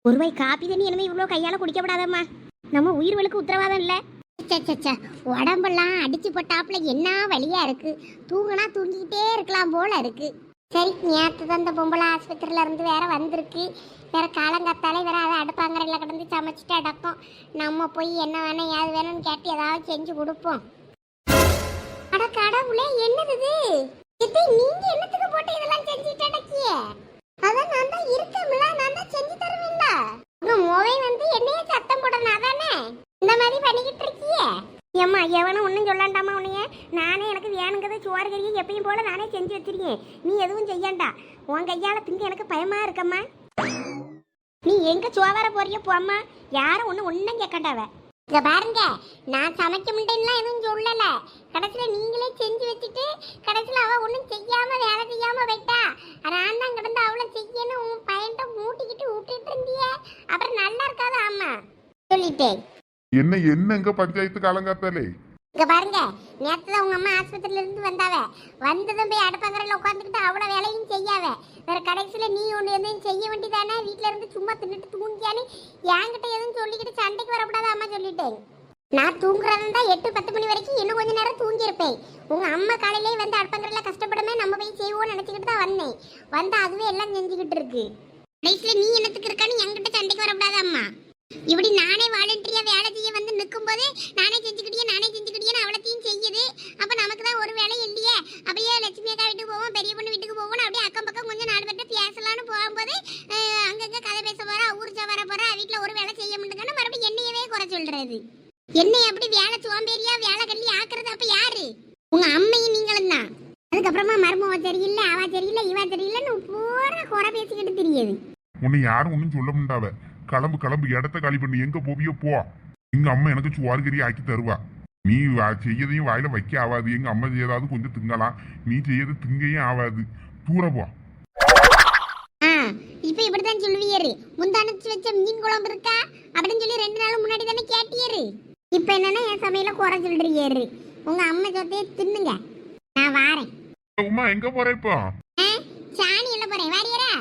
ஒரு வாய் காப்பி தண்ணி இனிமே இவ்வளோ கையால் குடிக்கப்படாதம்மா. நம்ம உயிர்களுக்கு உத்தரவாதம் இல்லை. சச்சா, உடம்பெல்லாம் அடிச்சு போட்டாப்புல என்ன வலியா இருக்கு. தூங்கினா தூங்கிக்கிட்டே இருக்கலாம் போல இருக்கு. சரி, நேற்று தான் இந்த பொம்பளை ஆஸ்பத்திரியில இருந்து வேற வந்திருக்கு. வேற காலங்காத்தாலே வேற அதை அடுப்பாங்கரையில் கிடந்து சமைச்சிட்டு அடக்கும். நம்ம போய் என்ன வேணும் ஏது வேணும்னு கேட்டு ஏதாவது செஞ்சு கொடுப்போம். அட கடவுளே, என்னது இது? நீங்க என்னத்துக்கு போட்டு இதெல்லாம் செஞ்சுட்டு அடக்கிய? அதான் நான் தான் இருக்கேன்ல, நான் தான் செஞ்சு தருவேன்ல. உங்க மோவை வந்து என்னைய சத்தம் போடணும் அதானே இந்த மாதிரி பண்ணிக்கிட்டு இருக்கியே? ஏம்மா, எவனும் ஒன்றும் சொல்லாண்டாமா உன்னைய. நானே எனக்கு வேணுங்கிறத சோறு கறியை எப்பயும் போல நானே செஞ்சு வச்சிருக்கேன். நீ எதுவும் செய்யண்டா. உன் கையால் திங்க எனக்கு பயமா இருக்கம்மா. நீ எங்க சோவார போறிய போம்மா. யாரும் ஒன்றும் கேட்கண்டாவ. இங்க பாருங்க, நான் சமைக்க முடியலாம் எதுவும் சொல்லல. கடைசியில நீங்களே செஞ்சு வச்சுட்டு கடைசியில அவ ஒன்றும் செய்யாம வேலை செய்யாம வைட்டா. நான் தான் கிடந்து அவளை செய்யணும் உன் பையன்ட்ட மூட்டிக்கிட்டு விட்டுட்டு இருந்திய. அப்புறம் நல்லா இருக்காது. ஆமா சொல்லிட்டேன். என்னங்க பஞ்சாயத்து காலங்காத்தாலே? இங்க பாருங்க, நேற்று தான் உங்க அம்மா ஆஸ்பத்திரியில இருந்து வந்தாவ. வந்ததும் போய் அடுப்பங்கரையில் உட்காந்துக்கிட்டு அவ்வளோ வேலையும் செய்யாவ. வேற கடைசியில நீ ஒன்று எதுவும் செய்ய வேண்டியதானே? வீட்டுல இருந்து சும்மா தின்னுட்டு தூங்கியானே என்கிட்ட எதுவும் சொல்லிக்கிட்டு சண்டைக்கு வரக்கூடாது. அம்மா சொல்லிட்டேன். நான் தூங்குறதா 8-10 மணி வரைக்கும் இன்னும் கொஞ்ச நேரம் தூங்கி இருப்பேன். உங்க அம்மா காலையிலே வந்து அடுப்பங்கரையில் கஷ்டப்படமே நம்ம போய் செய்வோம்னு நினைச்சுக்கிட்டு தான் வந்தேன். வந்தா அதுவே எல்லாம் செஞ்சுக்கிட்டு இருக்கு. கடைசியில நீ என்னத்துக்கு இருக்கான்னு என்கிட்ட சண்டைக்கு வரக்கூடாது. அம்மா இப்படி நானே வாலண்டரியா வேலை செய்ய வந்து நிற்கும் போது நானே செஞ்சுக்கிட்டே அவ்வளோத்தையும் செய்யுது. அப்ப நமக்கு தான் ஒரு வேலை இல்லையே. அப்படியே லட்சுமி அக்கா வீட்டுக்கு போவோம், பெரிய பொண்ணு வீட்டுக்கு போவோம், அப்படியே அக்கம் பக்கம் கொஞ்சம் 4 பேர்ட்ட பேசலான்னு போகும்போது அங்கங்க கதை பேச போறா, ஊர்ஜா வர போறா, வீட்டுல ஒரு வேலை செய்ய முடியுங்கன்னு மறுபடியும் என்னையவே குறை சொல்றது. என்னை அப்படி வேலை சோம்பேறியா வேலை கல்லி ஆக்குறது அப்ப யாரு? உங்க அம்மையும் நீங்களும் தான். அதுக்கப்புறமா மருமவ சரியில்லை, அவ சரியில்லை, இவ சரியில்லைன்னு பூரா குறை பேசிக்கிட்டு தெரியுது. உன்னை யாரும் ஒன்றும் சொல்ல முடியாவ. கிளம்பு, இடத்த காலி பண்ணி எங்க போவியோ போ. எங்க அம்மா எனக்கு சோறு கறி ஆக்கி தருவா. நீ செய்யதையும் வாயில வைக்க ஆகாது. எங்க அம்மா செய்யதாவது கொஞ்சம் திங்கலாம், நீ செய்யறது திங்கையும் ஆகாது. தூர போ. இப்ப இப்படித்தான் சொல்லுவீரு. முந்தானச்சு வச்ச மீன் குழம்பு இருக்கா அப்படின்னு சொல்லி 2 நாள் முன்னாடி தானே கேட்டியரு. இப்ப என்னன்னா என் சமையல குறை சொல்றீரு. உங்க அம்மா சொத்தையே தின்னுங்க. நான் வாரேன். உமா எங்க போற இப்போ? சாணி எல்லாம் போறேன். வாரியரா?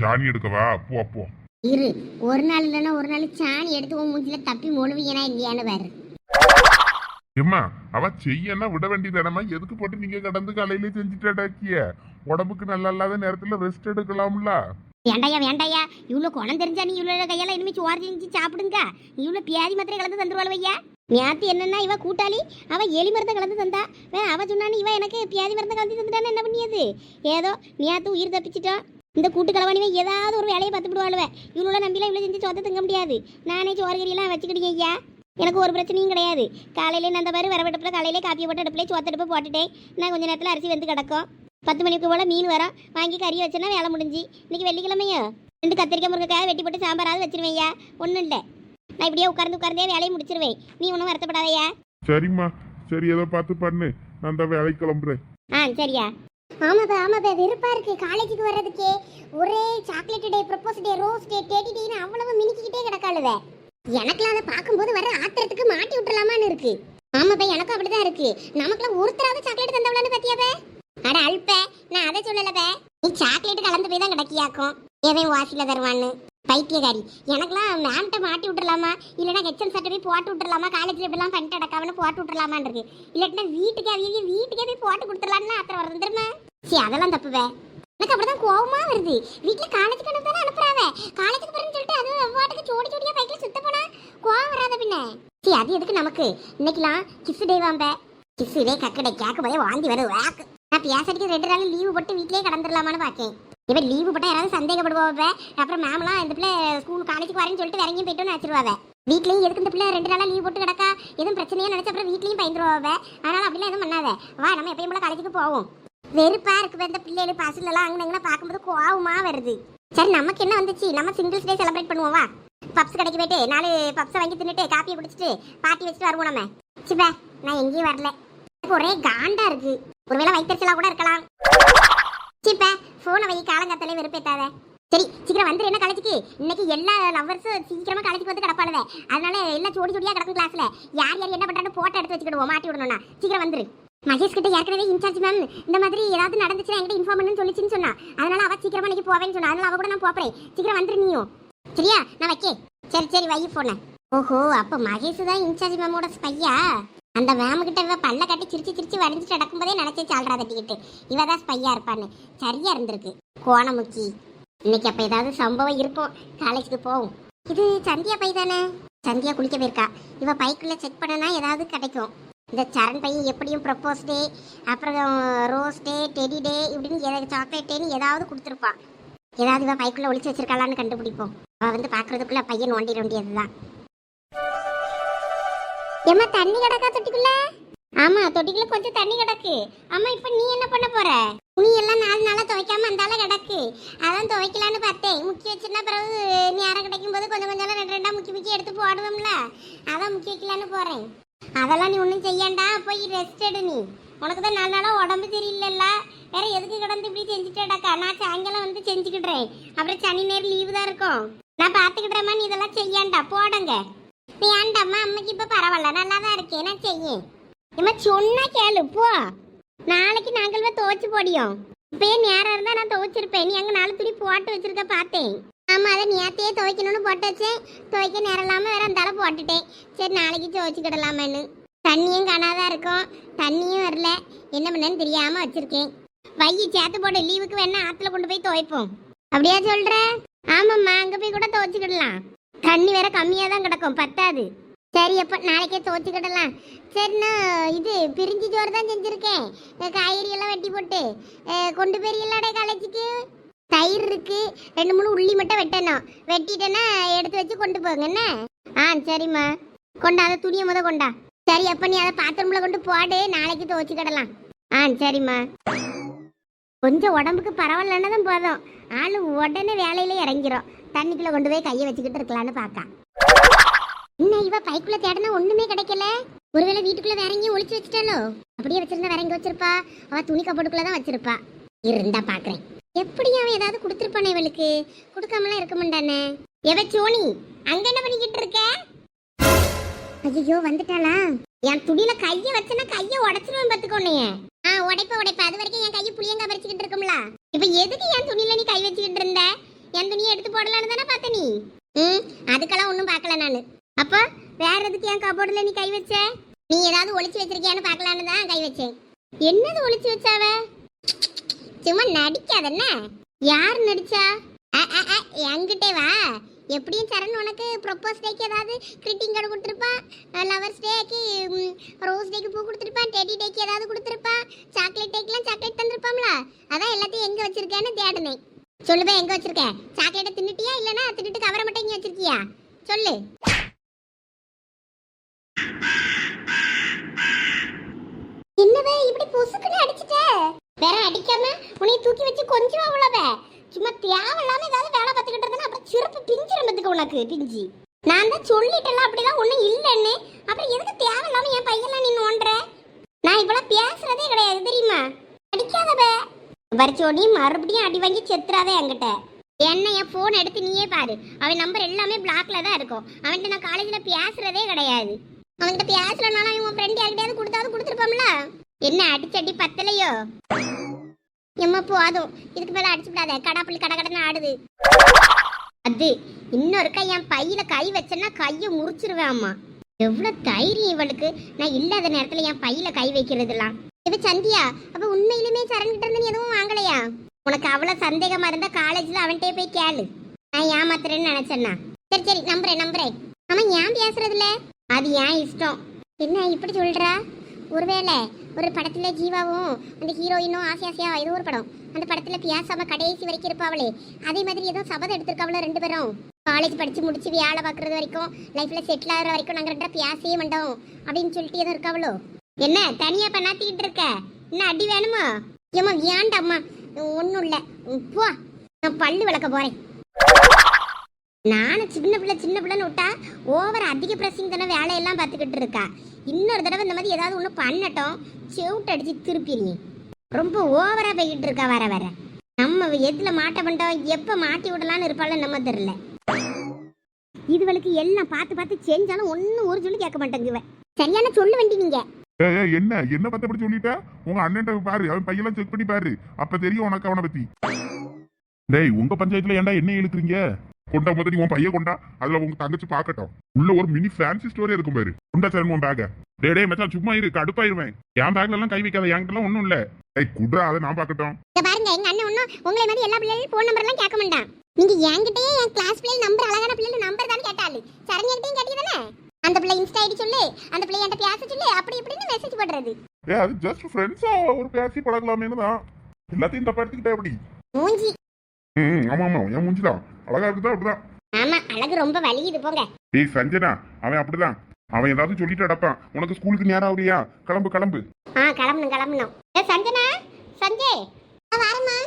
சாணி எடுக்கவா? போ இரு. ஒரு நாள் இல்லைன்னா ஒரு நாள் சாணி எடுத்து உன் மூஞ்சில தப்பி மொழுவியனா இல்லையான்னு பாரு. எம்மா, அவ செய்யனா விட வேண்டியது இடமா? எதுக்கு போட்டு நீங்க கடந்து காலையிலே செஞ்சுட்டாக்கிய? உடம்புக்கு நல்லா இல்லாத நேரத்துல ரெஸ்ட் எடுக்கலாம்ல. வேண்டாயா, இவ்வளவு குணம் தெரிஞ்சா நீ இவ்வளவு கையால இனிமே சோறு செஞ்சு சாப்பிடுங்க. இவ்வளவு பியாதி மாத்திரை கலந்து தந்துருவாள் வையா. நேத்து என்னன்னா இவ கூட்டாளி, அவ எலி மருந்தை கலந்து தந்தா. அவ சொன்னான்னு இவ எனக்கு பியாதி மருந்தை கலந்து தந்துட்டான்னு என்ன பண்ணியது? ஏதோ நேத்து உயிர் தப்பிச்சிட்டான். இந்த கூட்டு கலவாணிவை ஏதாவது ஒரு வேலையை பார்த்து விடுவாளுவ. இவ்வளோ நம்பிலாம் இவ்வளோ செஞ்சு சொத்தை தங்க முடியாது. நானே சோறு கறியெல்லாம் வச்சுக்கிட்டீங்க ஐயா. எனக்கு ஒரு பிரச்சனையும் கிடையாது. காலையிலே நான் அந்த மாதிரி வரவெடுப்பில் காலையிலே காப்பியை போட்டு அடுப்பிலே சோத்தடுப்பு போட்டுட்டேன். நான் கொஞ்சம் நேரத்தில் அரிசி வந்து கிடக்கும். 10 மணிக்கு போல் மீன் வரும், வாங்கி கறியை வச்சேன்னா வேலை முடிஞ்சு. இன்னைக்கு வெள்ளிக்கிழமையோ 2 கத்திரிக்காய் முருங்கைக்காய் வெட்டி போட்டு சாம்பாராவது வச்சிருவேன் ஐயா. ஒன்றும் இல்லை, நான் இப்படியே உட்கார்ந்தே வேலையை முடிச்சிருவேன். நீ ஒன்றும் வருத்தப்படாதையா? சரிம்மா, சரி, ஏதோ பார்த்து பண்ணு. நான் அந்த வேலைக்கு கிளம்புறேன். சரியா? ஆமாப்பா வெறுப்பா இருக்கு காலேஜுக்கு வர்றதுக்கே. ஒரே chocolate day, propose day, rose day, teddy டேன்னு அவ்வளவு மினிக்கிட்டே கிடக்காளுவ. எனக்குலாம் அதை பார்க்கும்போது வர ஆத்திரத்துக்கு மாட்டி விட்டுலாமான்னு இருக்கு. ஆமாப்பா, எனக்கும் அப்படிதான் இருக்கு. நமக்குலாம் ஒருத்தராவது சாக்லேட் தந்தவளான்னு பத்தியாப்ப? அட அல்ப, நான் அதை சொல்லலப்ப. நீ சாக்லேட் கலந்து போய் தான் கிடக்கியாக்கும். எதையும் வாசில தருவான்னு பைத்தியகாரி. எனக்குலாம் மேம்கிட்ட மாட்டி விட்டுலாமா, இல்லைன்னா ஹெச்எம் சட்டை போய் போட்டு விட்டுலாமா, காலேஜில் இப்படிலாம் பண்ணிட்டு அடக்காமனு போட்டு விட்டுலாமான் இருக்கு. இல்லாட்டினா வீட்டுக்கே போய் போட்டு கொடுத்துடலான்னு ஆத்திரம் வருது தெரியுமா? சரி, அதெல்லாம் தப்புவே. எனக்கு அப்படிதான் கோவமா வருது. வீட்டுல காலேஜுக்கு அனுப்பி அனுப்புறாவ. காலேஜுக்கு போறேன்னு சொல்லிட்டு அது வாட்டுக்கு ஜோடியா பைக்ல சுத்த போனா கோவம் வராத பின்ன. சரி, அது எதுக்கு நமக்கு? இன்னைக்கெல்லாம் கிஸ் டே வாம்ப. கிஸ் டே கக்கடை கேட்க போய் வாந்தி வருது வேக்கு. நான் பேசடிக்கு 2 நாள் லீவு போட்டு வீட்லயே கடந்துடலாமான்னு பாக்கேன். இவன் லீவு போட்டா யாராவது சந்தேகப்படுவாவ. அப்புறம் மேம்லாம் இந்த பிள்ளை ஸ்கூல் காலேஜுக்கு வரேன்னு சொல்லிட்டு இறங்கி போயிட்டோன்னு வச்சிருவாவ. வீட்லயும் எதுக்கு இந்த பிள்ளை 2 நாளா லீவ் போட்டு கிடக்கா, எதுவும் பிரச்சனையா நினைச்ச அப்புறம் வீட்லயும் பயந்துருவாவ. அதனால அப்படிலாம் எதுவும் பண்ணாத. வா, நம்ம எப்பயும் போல காலேஜுக்கு போவோம். வெறுப்பா இருக்கு இந்த பிள்ளைகள் பஸ்ல எல்லாம் அங்கே பார்க்கும்போது கோவமா வருது. சரி, நமக்கு என்ன வந்துச்சு? நம்ம சிங்கிள்ஸ் டே செலிப்ரேட் பண்ணுவோம். வா, பப்ஸ் கடைக்கு போயிட்டு 4 பப்ஸை வாங்கி தின்னுட்டு காப்பியை குடிச்சிட்டு பாட்டி வச்சுட்டு வருவோம். நம்ம சிப்பா, நான் எங்கேயும் வரல. ஒரே காண்டா இருக்கு. ஒருவேளை வயிற்றுச்சலா கூட இருக்கலாம். சிப்பா, போனை வை, காலங்காத்தாலே வெறுப்பேத்தாத. சரி, சீக்கிரம் வந்துரு. என்ன காலேஜுக்கு? இன்னைக்கு எல்லா லவ்வர்ஸும் சீக்கிரமா காலேஜுக்கு வந்து கிடப்பாளுவே. அதனால எல்லாம் ஜோடியா கிடக்கும் கிளாஸ்ல. யார் என்ன பண்றான்னு போட்டோ எடுத்து வச்சுக்கிடுவோம், மாட்டி விடணும்னா. சீக்கிரம் வந்துரு. மகேஷ் கிட்ட ஏற்கனவே இன்சார்ஜ் மேம் இந்த மாதிரி ஏதாவது நடந்துச்சுன்னா என்கிட்ட இன்ஃபார்ம் பண்ணுன்னு சொல்லிச்சுன்னு சொன்னா. அதனால அவ சீக்கிரமா இன்னைக்கு போவேன்னு சொன்னா. அதனால அவ கூட நான் போறேன். சீக்கிரம் வந்துரு நீயும். சரியா நான் வைக்கே. சரி சரி வை போன. ஓஹோ அப்ப மகேஷ் தான் இன்சார்ஜ் மேமோட ஸ்பையா. அந்த மேம் கிட்ட இவ பல்ல கட்டி சிரிச்சு சிரிச்சு வடிஞ்சிட்டு நடக்கும்போதே நினைச்சே சால்ரா தட்டிக்கிட்டு இவ தான் ஸ்பையா இருப்பான்னு. சரியா இருந்திருக்கு கோணமுக்கி. இன்னைக்கு அப்ப ஏதாவது சம்பவம் இருக்கும். காலேஜுக்கு போவோம். இது சந்தியா பை தானே? சந்தியா குளிக்க போயிருக்கா. இவ பைக்குள்ள செக் பண்ணனா ஏதாவது கிடைக்கும். இந்த சரண் பையன் எப்படியும் ப்ரப்போஸ் டே, அப்புறம் ரோஸ் டே, டெடி டே இப்படின்னு ஏதாவது சாக்லேட் டேன்னு ஏதாவது கொடுத்துருப்பான். ஏதாவது இவ பைக்குள்ள ஒளிச்சு வச்சிருக்காளான்னு கண்டுபிடிப்போம். அவ வந்து பாக்குறதுக்குள்ள பையன் ஒண்டிட வேண்டியதுதான். ஏமா தண்ணி கிடக்கா தொட்டிக்குள்ள? ஆமா தொட்டிக்குள்ள கொஞ்சம் தண்ணி கிடக்கு. அம்மா இப்ப நீ என்ன பண்ண போற? துணி எல்லாம் 4 நாளா துவைக்காம அந்தால கிடக்கு. அதான் துவைக்கலான்னு பார்த்தேன். முக்கி வச்சுன்னா பிறகு நேரம் கிடைக்கும் போது கொஞ்சம் கொஞ்சம் 2 முக்கி முக்கி எடுத்து போடுவோம்ல. அதான் முக்கி வைக்கலான்னு போறேன். அதெல்லாம் நீ ஒன்றும் செய்யாண்டா, போய் ரெஸ்ட் எடு. நீ உனக்கு தான் 4 நாளா உடம்பு சரியில்லைல்ல, வேற எதுக்கு கிடந்து இப்படி செஞ்சுட்டேடாக்கா? நான் சாயங்காலம் வந்து செஞ்சுக்கிடுறேன். அப்புறம் சனி நேரம் லீவு தான் இருக்கும். நான் பார்த்துக்கிட்டேம்மா, நீ இதெல்லாம் செய்யாண்டா போடுங்க. நீ ஏண்டாம்மா, அம்மைக்கு இப்போ பரவாயில்ல, நல்லா தான் இருக்கேன், நான் செய்யேன். இம்மா சொன்னா கேளு போ. நாளைக்கு நாங்கள் துவைச்சு போடியோம். இப்பயே நேரம் இருந்தா நான் துவைச்சிருப்பேன். நீ அங்கே 4 துணி போட்டு வச்சிருக்க பார்த்தேன். ஆமாம் அதை நேத்தையே துவைக்கணும்னு போட்டு வச்சேன். துவைக்க நேரம் இல்லாமல் வேற அந்த போட்டுட்டேன். சரி நாளைக்கு துவைச்சிக்கிடலாமேன்னு. தண்ணியும் காணாதான் இருக்கும், தண்ணியும் வரல, என்ன பண்ணேன்னு தெரியாமல் வச்சிருக்கேன். வையி சேர்த்து போட, லீவுக்கு வேணா ஆற்றுல கொண்டு போய் துவைப்போம். அப்படியா சொல்கிற? ஆமாம்மா அங்கே போய் கூட துவைச்சிக்கிடலாம். தண்ணி வேற கம்மியாக தான் கிடக்கும், பத்தாது. சரி அப்போ நாளைக்கே துவைச்சிக்கிடலாம். சரிண்ணா, இது பிரிஞ்சி சோறு தான் செஞ்சுருக்கேன். காய்கறி எல்லாம் வெட்டி போட்டு கொண்டு போயிருக்கலாடே காலேஜுக்கு. தயிர் இருக்கு, 2-3 உள்ளி மட்டும் வெட்டணும். வெட்டிட்டேன்னா எடுத்து வச்சு கொண்டு போங்க என்ன? ஆ சரிம்மா, கொண்டா அதை துணியை கொண்டா. சரி அப்போ நீ அதை பாத்திரம்ல கொண்டு போடு, நாளைக்கு துவைச்சிக்கிடலாம். ஆ சரிம்மா. கொஞ்சம் உடம்புக்கு பரவாயில்லன்னு தான் போதும், ஆளு உடனே வேலையில இறங்கிரும். தண்ணிக்குள்ள கொண்டு போய் கையை வச்சுக்கிட்டு இருக்கலான்னு பார்த்தா. இன்னும் இவ பைக்குள்ள தேடனா ஒண்ணுமே கிடைக்கல. ஒருவேளை வீட்டுக்குள்ள வேற எங்கேயும் ஒளிச்சு வச்சுட்டாலோ? அப்படியே வச்சிருந்தா வேற எங்க வச்சிருப்பா? அவ துணி கபோர்டுக்குள்ளதான் வச்சிருப்பா. இருந்தா பாக்குறேன். எப்படி அவன் ஏதாவது கொடுத்துருப்பானே இவளுக்கு? கொடுக்காமலாம் இருக்க மாட்டானே. எவ சோனி, அங்க என்ன பண்ணிக்கிட்டு இருக்க? ஐயோ வந்துட்டாளா? என் துணியில கைய வச்சனா கைய உடைச்சிருவேன் பாத்துக்கோனையே. உடைப்ப அது வரைக்கும் என் கையை புளியங்கா பறிச்சுக்கிட்டு இருக்கும்ல. இப்ப எதுக்கு என் துணியில நீ கை வச்சுக்கிட்டு இருந்த? என் துணியை எடுத்து போடலான்னு தானே பார்த்த நீ. அதுக்கெல்லாம் ஒன்றும் பார்க்கல நானு. அப்ப வேற எதுக்கு என் கபோர்டுல நீ கை வச்ச? நீ ஏதாவது ஒளிச்சு வச்சிருக்கியான்னு பார்க்கலான்னு தான் கை வச்சேன். என்னது ஒளிச்சு வச்சாவ? சும்மா நடிக்காதஎன்ன? யார் நடிச்சா? என்கிட்டே வா. எப்படியும் சரண் உனக்கு ப்ரொப்போஸ் டேக்கு ஏதாவது கிரீட்டிங் கார்டு கொடுத்துருப்பான், லவர்ஸ் டேக்கு ரோஸ் டேக்கு பூ கொடுத்துருப்பான், டெடி டேக்கு ஏதாவது கொடுத்துருப்பான், சாக்லேட் டேக்கெலாம் சாக்லேட் தந்துருப்பாம்ல. அதான் எல்லாத்தையும் எங்கே வச்சிருக்கேன்னு தேடினேன். சொல்லுவே, எங்கே வச்சிருக்க? சாக்லேட்டை தின்னுட்டியா இல்லைன்னா தின்னுட்டு கவரை மட்டும் இங்கே வச்சிருக்கியா? சொல்லு. என்னவே இப்படி பொசுக்குன்னு அடிச்சிட்ட? வேற அடிக்காம உன்னை தூக்கி வச்சு கொஞ்சம் அவ்வளவே. சும்மா தேவையில்லாம ஏதாவது வேலை பார்த்துக்கிட்டு இருந்தா அப்புறம் சிறப்பு பிஞ்சிரம்பத்துக்கு உனக்கு பிஞ்சி. நான் தான் சொல்லிட்டேன் அப்படிதான் ஒன்றும் இல்லைன்னு. அப்புறம் எதுக்கு தேவையில்லாம என் பையெல்லாம் நீ நோண்டுற? நான் இப்பெல்லாம் பேசுறதே கிடையாது தெரியுமா? அடிக்காதவே. வரிச்சோடி மறுபடியும் அடி வாங்கி செத்துறாதே என்கிட்ட. என்ன என் போன் எடுத்து நீயே பாரு, அவன் நம்பர் எல்லாமே பிளாக்ல தான் இருக்கும். அவன்கிட்ட நான் காலேஜில் பேசுறதே கிடையாது. அவன்கிட்ட பேசலனாலும் அவன் ஃப்ரெண்ட் யார்கிட்டயாவது கொடுத்தாவது கொடுத்துருப்பாம்ல. என்ன அடிச்சடி பத்தலையோ? எம்மா போதும், இதுக்கு மேல அடிச்சு விடாத. கடாப்புள்ளி கடன்னு ஆடுது. அது இன்னொருக்கா என் பையில கை வச்சேன்னா கையை முறிச்சிருவேன். அம்மா எவ்வளவு தைரியம் இவளுக்கு! நான் இல்லாத நேரத்துல என் பையில கை வைக்கிறதுலாம். இப்ப சந்தியா, அப்ப உண்மையிலுமே சரண்கிட்ட இருந்து நீ எதுவும் வாங்கலையா? உனக்கு அவ்வளவு சந்தேகமா இருந்தா காலேஜ்ல அவன்கிட்டே போய் கேளு. நான் ஏமாத்துறேன்னு நினைச்சேன்னா. சரி சரி நம்புறேன். அவன் ஏன் பேசுறதுல? அது ஏன் இஷ்டம். என்ன இப்படி சொல்றா? ஒருவேளை ஒரு படத்துல ஜீவாவும் அந்த ஹீரோயினும் ஆசையா ஏதோ ஒரு படம், அந்த படத்துல பேசாம கடைசி வரைக்கும் இருப்பாவளே, அதே மாதிரி ஏதோ சபதம் எடுத்திருக்காவளோ 2 பேரும். காலேஜ் படிச்சு முடிச்சு வேலை பார்க்கறது வரைக்கும், லைஃப்ல செட்டில் ஆகிற வரைக்கும் நாங்க 2 பேசவே மாட்டோம் அப்படின்னு சொல்லிட்டு ஏதோ இருக்காவளோ. என்ன தனியா பண்ணாத்திட்டு இருக்க? இன்னும் அடி வேணுமா? ஏமா ஏண்டாம்மா? ஒன்றும் இல்லை, போ, நான் பல்லு விளக்க போறேன். நானும் சின்ன பிள்ளைன்னு விட்டா ஓவர் அதிக பிரசிங் தானே வேலையெல்லாம் பார்த்துக்கிட்டு இருக்கா. இன்னொரு தடவை இந்த மாதிரி ஏதாவது ஒன்று பண்ணட்டும், செவுட்டு அடிச்சு திருப்பிடுங்க. ரொம்ப ஓவரா போய்கிட்டு இருக்கா வர. நம்ம எதுல மாட்ட பண்ணிட்டோம், எப்ப மாட்டி விடலான்னு இருப்பாள் நம்ம தெரியல. இதுவளுக்கு எல்லாம் பார்த்து செஞ்சாலும் ஒன்னும் ஒரு சொல்லி கேட்க மாட்டேங்குவ. சரியான சொல்லு வேண்டி நீங்க. என்ன பத்த பத்தி சொல்லிட்ட? உங்க அண்ணன் பாரு, அவன் பையெல்லாம் செக் பண்ணி பாரு, அப்ப தெரியும் உனக்கு அவனை பத்தி. டேய், உங்க பஞ்சாயத்துல ஏன்டா என்ன இழுக்குறீங்க? கொண்டா முதல் நீ உன் பையன் கொண்டா, அதுல உங்க தங்கச்சி பாக்கட்டும். உள்ள ஒரு மினி ஃபேன்சி ஸ்டோரி இருக்கும் பாரு. கொண்டா சார் உன் பேக. டே மச்சான் சும்மா இரு, கடுப்பாயிருவேன். என் பேக்ல எல்லாம் கை வைக்காத, என்கிட்ட எல்லாம் ஒண்ணும் இல்ல. ஏய் குடுறா, அதை நான் பாக்கட்டும். இங்க பாருங்க, எங்க அண்ணன் ஒண்ணும் உங்களை மாதிரி எல்லா பிள்ளைகளும் போன் நம்பர் எல்லாம் கேட்க மாட்டான். நீங்க என்கிட்டயே என் கிளாஸ் பிள்ளை நம்பர், அழகான பிள்ளை நம்பர் தானே கேட்டாலு. சரண்யாகிட்டையும் கேட்டீதானே? அந்த பிள்ளை இன்ஸ்டா ஐடி சொல்லு, அந்த பிள்ளை என்கிட்ட பேச சொல்லு, அப்படி இப்படின்னு மெசேஜ் போடுறது. அது ஜஸ்ட் ஃப்ரெண்ட்ஸா ஒரு பேசி பழகலாமேனு தான். எல்லாத்தையும் தப்பா எடுத்துக்கிட்டே அப்படி. மூஞ்சி. ஆமா ஆமா, என் மூஞ்சிதான் அழகா இருக்குதா அப்படிதான். ஆமா, அழகு ரொம்ப வலியுது போங்க. ஏய் சஞ்சனா, அவன் அப்படிதான். அவன் ஏதாவது சொல்லிட்டு அடப்பான். உனக்கு ஸ்கூலுக்கு நேரம் ஆகுறியா? கிளம்பு கிளம்பு. கிளம்பணும். ஏ சஞ்சனா, சஞ்சய் வாரம்மா,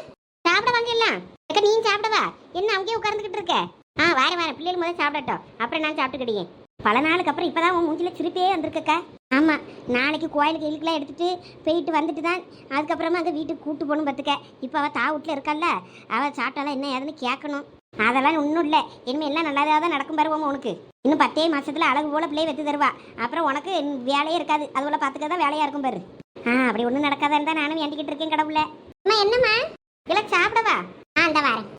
சாப்பிட வாங்க எல்லாம். அக்கா நீ சாப்பிடவா? என்ன அங்கேயே உட்கார்ந்துகிட்டு இருக்க? வாரேன், பிள்ளைகள் முதல்ல சாப்பிடட்டும், அப்புறம் நான் சாப்பிட்டுக்கிட்டேன். பல நாளுக்கு அப்புறம் இப்பதான் உன் மூஞ்சில சிரிப்பே வந்திருக்கக்கா. ஆமா, நாளைக்கு கோயிலுக்கு இழுக்கெல்லாம் எடுத்துட்டு போயிட்டு வந்துட்டு தான் அதுக்கப்புறமா அங்கே வீட்டுக்கு கூட்டு போகணும் பார்த்துக்க. இப்போ அவள் தா வீட்டில் இருக்கால, அவள் சாப்பிட்டாலாம் என்ன ஏதுன்னு கேட்கணும். அதெல்லாம் ஒன்றும் இல்லை, இனிமேல் எல்லாம் நல்லாதாக தான் நடக்கும் பாருவோம். உனக்கு இன்னும் 10 மாசத்துல அழகு போல பிள்ளையை வெத்து தருவா. அப்புறம் உனக்கு வேலையே இருக்காது, அது போல பார்த்துக்க தான் வேலையாக இருக்கும் பாரு. அப்படி ஒன்றும் நடக்காதான் தான் நானும் வேண்டிக்கிட்டு இருக்கேன் கடவுள. அம்மா என்னம்மா இல்லை சாப்பிடவா? அந்த வாரேன்.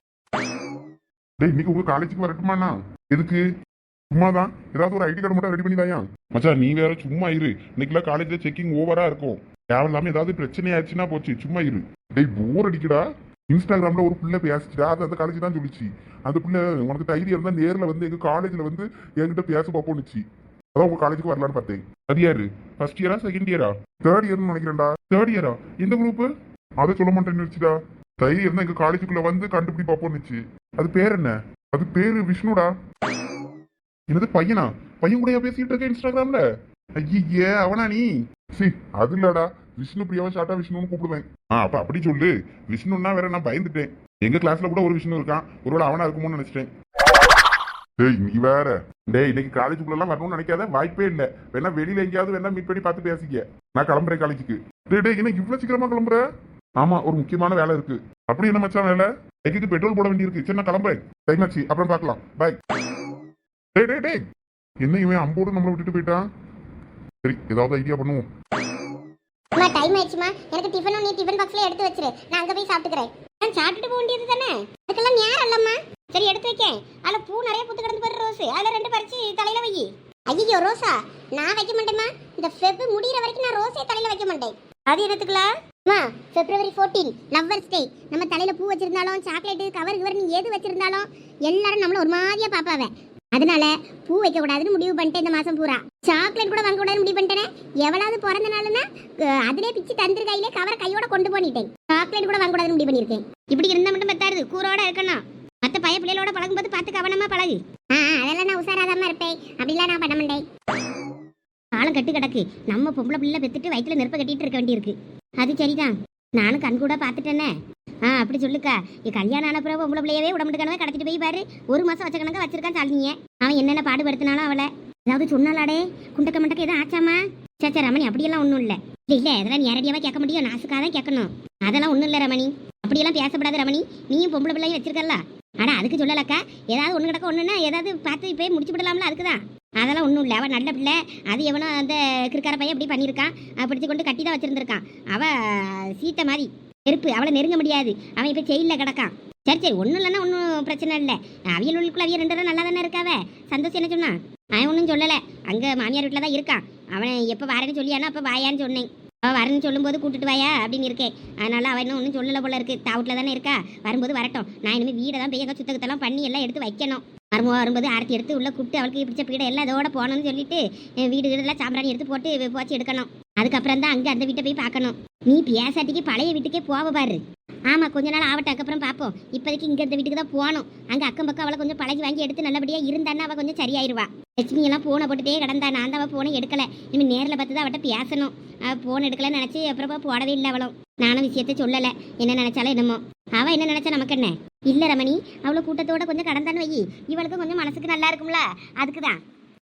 இன்னைக்கு உங்க காலேஜுக்கு வரட்டுமாண்ணா? எதுக்கு? சும்மாதான். ஏதாவது ஒரு ஐடி கார்டு மட்டும் ரெடி பண்ணி தாயா மச்சான். நீ வேற சும்மா இரு. இன்னைக்குலாம் காலேஜ்ல செக்கிங் ஓவரா இருக்கும். தேவையில்லாம ஏதாவது பிரச்சனை ஆயிடுச்சுன்னா போச்சு. சும்மா இரு. டேய் போர் அடிக்கடா. இன்ஸ்டாகிராம்ல ஒரு பிள்ளை பேசிச்சுடா, அது அந்த காலேஜ் தான் சொல்லிச்சு. அந்த பிள்ளை உனக்கு தைரியம் இருந்தா நேரில் வந்து எங்க காலேஜ்ல வந்து என்கிட்ட பேச பார்ப்போம்னுச்சு. அதான் உங்க காலேஜுக்கு வரலான்னு பார்த்தேன். அது யாரு? ஃபர்ஸ்ட் இயரா செகண்ட் இயரா? தேர்ட் இயர்னு நினைக்கிறேன்டா. தேர்ட் இயரா? இந்த குரூப்? அதை சொல்ல மாட்டேன்னு வச்சுடா. தைரியம் இருந்தா எங்க காலேஜுக்குள்ள வந்து கண்டுபிடி பார்ப்போம்னுச்சு. அது பேர் என்ன? அது பேரு விஷ்ணுடா. என்னது பையனா? பையன் கூட பேசிட்டு இருக்க இன்ஸ்டாகிராம்ல? ஐயே அவனா நீ? சி அது இல்லடா, விஷ்ணு பிரியாவை ஷார்ட்டா விஷ்ணுன்னு கூப்பிடுவேன். அப்ப அப்படி சொல்லு. விஷ்ணுன்னா வேற நான் பயந்துட்டேன். எங்க கிளாஸ்ல கூட ஒரு விஷ்ணு இருக்கான், ஒருவேளை அவனா இருக்குமோன்னு நினைச்சிட்டேன். டேய் நீ வேற. டேய் இன்னைக்கு காலேஜுக்குள்ள எல்லாம் வரணும்னு நினைக்காத, வாய்ப்பே இல்லை. வேணா வெளியில எங்கேயாவது வேணா மீட் பண்ணி பார்த்து பேசிக்க. நான் கிளம்புறேன் காலேஜுக்கு. டேய் என்ன இவ்வளவு சீக்கிரமா கிளம்புற? ஆமா, ஒரு முக்கியமான வேலை இருக்கு. அப்படி என்ன மச்சான் வேலை? எங்களுக்கு பெட்ரோல் போட வேண்டியிருக்கு. சரி நான் கிளம்புறேன். டைம் ஆச்சு, அப்புறம் பார்க்கலாம். பாய். டேய் என்ன இவன் அம்போடு நம்மளை விட்டுட்டு போயிட்டான்? சரி ஏதாவது ஐடியா பண்ணுவோம். டைம் ஆயிடுச்சுமா, எனக்கு டிஃபனும் நீ டிஃபன் பாக்ஸ்ல எடுத்து வச்சிரு, நான் அங்க போய் சாப்பிட்டுக்கிறேன். நான் சாப்பிட்டுட்டு போக வேண்டியது தானே, அதுக்கெல்லாம் நேரம் இல்லம்மா. சரி எடுத்து வைக்கேன். அதுல பூ நிறைய பூத்து கிடந்து போற ரோஸ், அதுல 2 பறிச்சு தலையில வை. ஐயோ ரோஸா நான் வைக்க மாட்டேம்மா. இந்த ஃபெப் முடிகிற வரைக்கும் நான் ரோஸே தலையில வைக்க மாட்டேன். அது என்னத்துக்குலாம்? February 14 lovers day. நம்ம தலையில பூ வச்சிருந்தாலும் சாக்லேட் கவர் கவர் நீ எது வச்சிருந்தாலும் எல்லாரும் நம்மள ஒரு மாதிரியா பாப்பாவே. அதனால பூ வைக்க கூடாதுன்னு முடிவு பண்ணிட்டேன். இந்த மாசம் பூரா சாக்லேட் கூட வாங்க கூடாதுன்னு முடிவு பண்ணிட்டேன். எவ்வளவு பிறந்த நாளுன்னா அதிலே பிச்சு தந்திர கையிலே கவரை கையோட கொண்டு போனிட்டேன். சாக்லேட் கூட வாங்க கூடாதுன்னு முடிவு பண்ணிருக்கேன். இப்படி இருந்தா மட்டும் பத்தாது, கூரோட இருக்கணும். மற்ற பைய பிள்ளைகளோட பழகும்போது பார்த்து கவனமா பழகு. அதெல்லாம் நான் உசாராதாம இருப்பேன். அப்படிலாம் நான் பண்ண மாட்டேன். காலம் கட்டு கிடக்கு. நம்ம பொம்பளை பிள்ளை பெத்துட்டு வயிற்றுல நெருப்ப கட்டிட்டு இருக்க வேண்டியிருக்கு. அது சரிதான், நானும் கண் கூட பார்த்துட்டேனே. அப்படி சொல்லுக்கா. கல்யாணம் ஆன பிறகு பொம்பளை பிள்ளையவே உடம்பு கணவை கடத்திட்டு போய் பாரு. 1 மாசம் வச்ச கணக்கா வச்சிருக்கான் சாலினிய. அவன் என்னென்ன பாடுபடுத்தினாலும் அவளை ஏதாவது சொன்னாலாடே குண்டக்க மண்டக்க எதுவும் ஆச்சாமா? சேச்சா ரமணி அப்படியெல்லாம் ஒன்றும் இல்லை. இல்லை அதெல்லாம் நேரடியாவா கேட்க முடியும், நாசுக்காதான் கேட்கணும். அதெல்லாம் ஒன்றும் இல்லை ரமணி, அப்படியெல்லாம் பேசப்படாது ரமணி. நீயும் பொம்பளை பிள்ளையும் வச்சிருக்கல. ஆனால் அதுக்கு சொல்லலக்கா. ஏதாவது ஒன்று கிடக்க ஒன்றுன்னா ஏதாவது பார்த்து போய் முடிச்சு விடலாம்ல, அதுக்கு தான். அதெல்லாம் ஒன்றும் இல்லை. அவள் நல்ல பிள்ளை. அது எவனோ அந்த கிருக்கார பையன் அப்படி பண்ணியிருக்கான், பிடிச்சி கொண்டு கட்டி தான் வச்சிருந்துருக்கான். அவள் சீத்தை மாதிரி நெருப்பு, அவளை நெருங்க முடியாது. அவன் இப்போ ஜெயிலில் கிடக்கான். சரி ஒன்றும் இல்லைன்னா ஒன்றும் பிரச்சனை இல்லை. அவியலுக்குள்ள அவிய 2 நல்லா தானே இருக்காவே. சந்தோஷம் என்ன சொன்னான்? அவன் ஒன்றும் சொல்லலை, அங்கே மாமியார் வீட்டில் தான் இருக்கான். அவன் எப்போ வரேன்னு சொல்லியானா அப்போ வாயான்னு சொன்னேன். அவள் வரேன்னு சொல்லும்போது கூட்டிட்டு வாயா அப்படின்னு இருக்கேன். அதனால அவன் இன்னும் ஒன்றும் சொல்லலை போல இருக்கு. தாவட்டில் தானே இருக்கா, வரும்போது வரட்டும். நான் இனிமேல் வீடை தான் பெய்ய சுத்தகத்தெல்லாம் பண்ணி எல்லாம் எடுத்து வைக்கணும். வரும்போது ஆரத்தி எடுத்து உள்ளே கூப்பிட்டு அவளுக்கு பிடிச்ச பீடை எல்லாம் இதோட போகணும்னு சொல்லிட்டு வீடு வீடெல்லாம் சாம்பிராணி எடுத்து போட்டு போச்சு எடுக்கணும். அதுக்கப்புறம் தான் அங்கே அந்த வீட்டை போய் பார்க்கணும். நீ பேசாட்டிக்கு பழைய வீட்டுக்கே போவ பாரு. ஆமாம் கொஞ்ச நாள் ஆவட்டும், அதுக்கப்புறம் பார்ப்போம். இப்போதைக்கு இங்கே இந்த வீட்டுக்கு தான் போகணும். அங்கே அக்கம் பக்கம் அவளை கொஞ்சம் பழகி வாங்கி எடுத்து நல்லபடியாக இருந்தான்னா அவள் கொஞ்சம் சரியாயிருவா. லட்சுமி எல்லாம் போனை போட்டுட்டே கிடந்தா. நான் தான் அவள் போனை எடுக்கலை. இனிமேல் நேரில் பார்த்து தான் அவட்ட பேசணும். போன் எடுக்கலன்னு நினச்சி அப்புறம் போடவே இல்லை அவளும். நானும் விஷயத்த சொல்லலை, என்ன நினச்சாலும் என்னமோ. அவள் என்ன நினச்சா நமக்கு என்ன? இல்லை ரமணி, அவ்வளோ கூட்டத்தோட கொஞ்சம் கடந்தான்னு வை. இவளுக்கு கொஞ்சம் மனசுக்கு நல்லா இருக்கும்ல, அதுக்கு தான்.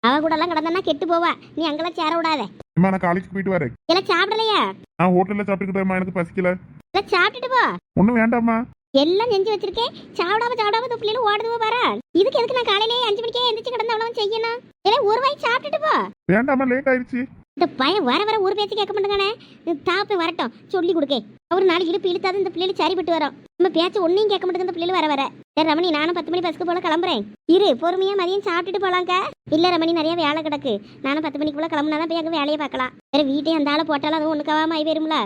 அவ கூட எல்லாம் கடந்தானா கெட்டு போவா. நீ அங்கெல்லாம் சேர விடாத. நான் காலேஜுக்கு போயிட்டு வரேன். எல்லாம் சாப்பிடலையா? நான் ஹோட்டல்ல சாப்பிட்டுக்கிட்டேன், எனக்கு பசிக்கல. எல்லாம் சாப்பிட்டுட்டு போ. ஒன்றும் வேண்டாமா? எல்லாம் செஞ்சு வச்சிருக்கேன். சாப்பிடாம இந்த பிள்ளைல ஓடுதுவோ பாரு. இதுக்கு எதுக்கு நான் காலையிலே 5 மணிக்கே எந்திரிச்சு கிடந்து அவ்வளவு செய்யணும்? எல்லாம் ஒரு வாய் சாப்பிட்டுட்டு போ. வேண்டாமா, லேட் ஆயிடுச்சு. இந்த பையன் வர ஒரு பேச்சு கேட்க மாட்டேங்கானே. தாப்பை வரட்டும் சொல்லி கொடுக்கே. ஒரு நாளைக்கு இழுப்பு இழுத்தாது இந்த பிள்ளைல சரிப்பட்டு வரும். நம்ம பேச்சு ஒன்னையும் கேட்க மாட்டேங்குது இந்த பிள்ளைகள் வர வர. சரி ரமணி, நானும் 10 மணி பஸ்க்கு போல கிளம்புறேன். இரு, பொறுமையா மதியம் சாப்பிட்டுட்டு போலாங்க. இல்ல ரமணி, நிறைய வேலை கிடக்கு. நானும் 10 மணிக்கு போல கிளம்புனாதான் போய் அங்கே வேலையை பார்க்கலாம். வேற வீட்டையும் அந்த ஆளை போட்டாலும் அதுவும் ஒண்ணுக்காவாம ஆகி வரும்ல.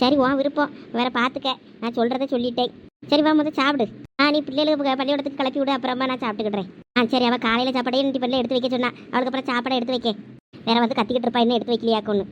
சரி, உன் விருப்பம், வேற பாத்துக்க. நான் சொல்றதை சொல்லிட்டேன். சரி வா, முதல் சாப்பிடு. நீ பிள்ளைகளுக்கு பள்ளியோடத்துக்கு கிளப்பி விடு, அப்புறமா நான் சாப்பிட்டுக்கிடுறேன். சரி, அவள் காலையில சாப்பாடையே டிஃபன்ல எடுத்து வைக்க சொன்னா. அவளுக்கு அப்புறம் சாப்பாடை எடுத்து வைக்க. வேற வந்து கத்திக்கிட்டு இருப்பா, இன்னும் எடுத்து வைக்கலையாக்கொன்னு.